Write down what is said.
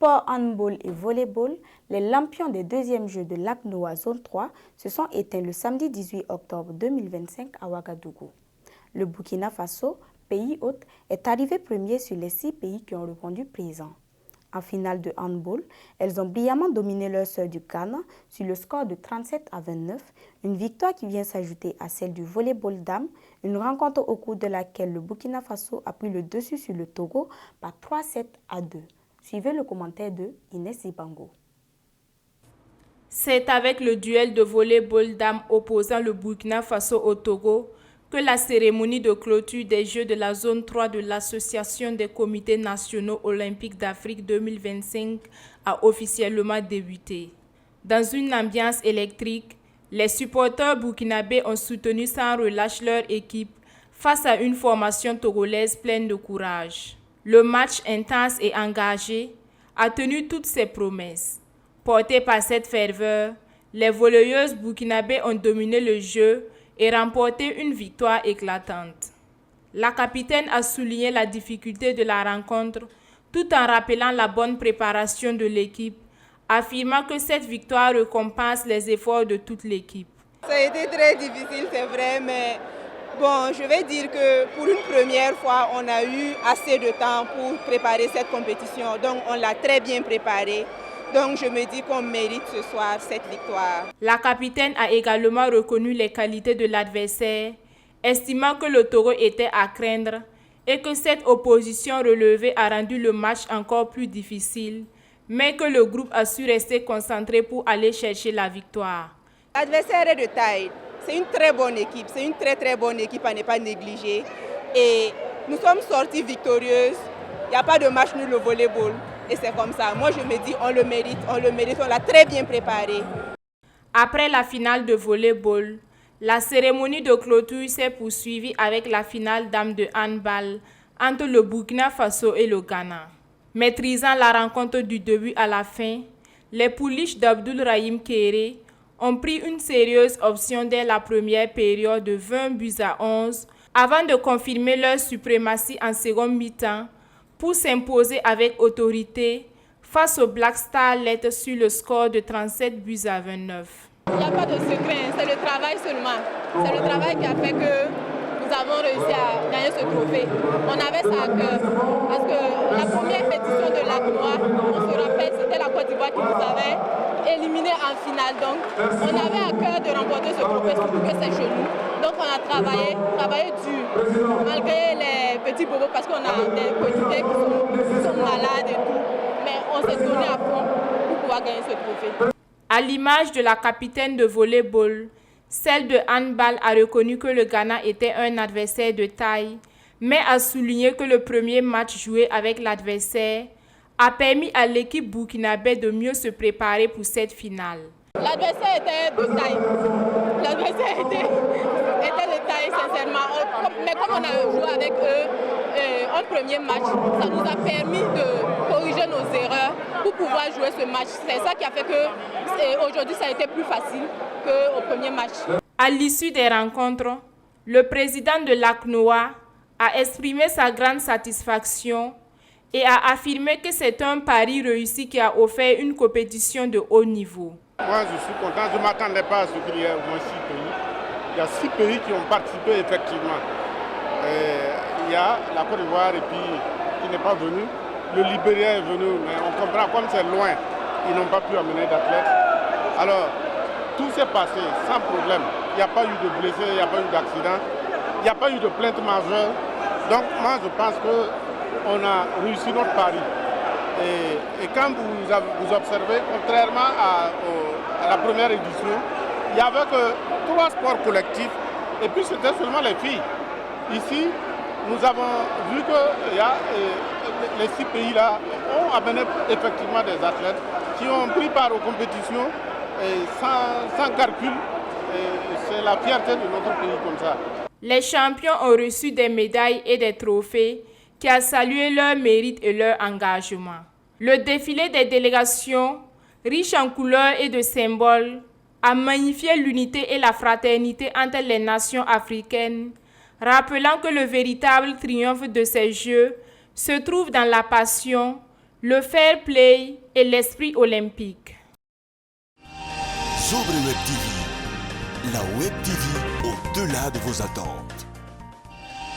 sport handball et volleyball, les lampions des deuxièmes Jeux de l'ACNOA Zone 3 se sont éteints le samedi 18 octobre 2025 à Ouagadougou. Le Burkina Faso, pays hôte, est arrivé premier sur les 6 pays qui ont répondu présents. En finale de handball, elles ont brillamment dominé leur sœur du Ghana sur le score de 37-29, une victoire qui vient s'ajouter à celle du volleyball dames, une rencontre au cours de laquelle le Burkina Faso a pris le dessus sur le Togo par 3-7-2. Suivez le commentaire de Inès Ibango. C'est avec le duel de volleyball dames opposant le Burkina Faso au Togo que la cérémonie de clôture des Jeux de la zone 3 de l'Association des comités nationaux olympiques d'Afrique 2025 a officiellement débuté. Dans une ambiance électrique, les supporters burkinabés ont soutenu sans relâche leur équipe face à une formation togolaise pleine de courage. Le match intense et engagé a tenu toutes ses promesses. Portées par cette ferveur, les volleyeuses burkinabées ont dominé le jeu et remporté une victoire éclatante. La capitaine a souligné la difficulté de la rencontre tout en rappelant la bonne préparation de l'équipe, affirmant que cette victoire récompense les efforts de toute l'équipe. Ça a été très difficile, c'est vrai, mais bon, je vais dire que pour une première fois, on a eu assez de temps pour préparer cette compétition, donc on l'a très bien préparée. Donc je me dis qu'on mérite ce soir cette victoire. La capitaine a également reconnu les qualités de l'adversaire, estimant que le Togo était à craindre et que cette opposition relevée a rendu le match encore plus difficile, mais que le groupe a su rester concentré pour aller chercher la victoire. L'adversaire est de taille, c'est une très bonne équipe, c'est une très bonne équipe à ne pas négliger et nous sommes sortis victorieuses, il n'y a pas de match nul au volleyball. Et c'est comme ça. Moi, je me dis, on le mérite, on l'a très bien préparé. Après la finale de volleyball, la cérémonie de clôture s'est poursuivie avec la finale dames de handball entre le Burkina Faso et le Ghana. Maîtrisant la rencontre du début à la fin, les pouliches d'Abdoul Rahim Kéré ont pris une sérieuse option dès la première période de 20-11 avant de confirmer leur suprématie en seconde mi-temps pour s'imposer avec autorité face au Black Starlet sur le score de 37-29. Il n'y a pas de secret, c'est le travail seulement. C'est le travail qui a fait que nous avons réussi à gagner ce trophée. On avait ça à cœur, parce que la première édition de l'ACNOA, on se rappelle, c'était la Côte d'Ivoire qui nous avait éliminés en finale. Donc on avait à cœur de remporter ce trophée, surtout que c'est chez nous. Donc on a travaillé dur, malgré les petits bobos, parce qu'on a des coéquipiers qui sont malades et tout. Mais on s'est donné à fond pour pouvoir gagner ce trophée. À l'image de la capitaine de volleyball, celle de handball a reconnu que le Ghana était un adversaire de taille, mais a souligné que le premier match joué avec l'adversaire a permis à l'équipe burkinabé de mieux se préparer pour cette finale. L'adversaire était de taille. L'adversaire était de taille, sincèrement. Mais comme on a joué avec eux un premier match, ça nous a permis de corriger nos erreurs pour pouvoir jouer ce match. C'est ça qui a fait que aujourd'hui ça a été plus facile qu'au premier match. À l'issue des rencontres, le président de l'ACNOA a exprimé sa grande satisfaction et a affirmé que c'est un pari réussi qui a offert une compétition de haut niveau. Moi, je suis content. Je ne m'attendais pas à ce qu'il y ait au moins 6 pays. Il y a 6 pays qui ont participé effectivement. Il y a la Côte d'Ivoire et puis qui n'est pas venu. Le Libéria est venu, mais on comprend comme c'est loin, ils n'ont pas pu amener d'athlètes. Alors, tout s'est passé sans problème. Il n'y a pas eu de blessés, il n'y a pas eu d'accident, il n'y a pas eu de plainte majeure. Donc moi, je pense qu'on a réussi notre pari. Et quand vous observez, contrairement à la première édition, il n'y avait que 3 sports collectifs et puis c'était seulement les filles. Ici, nous avons vu que les 6 pays-là ont amené effectivement des athlètes qui ont pris part aux compétitions sans calcul. C'est la fierté de notre pays comme ça. Les champions ont reçu des médailles et des trophées qui a salué leur mérite et leur engagement. Le défilé des délégations, riche en couleurs et de symboles, a magnifié l'unité et la fraternité entre les nations africaines, rappelant que le véritable triomphe de ces Jeux se trouve dans la passion, le fair play et l'esprit olympique. Sobre Web TV, la Web TV au-delà de vos attentes.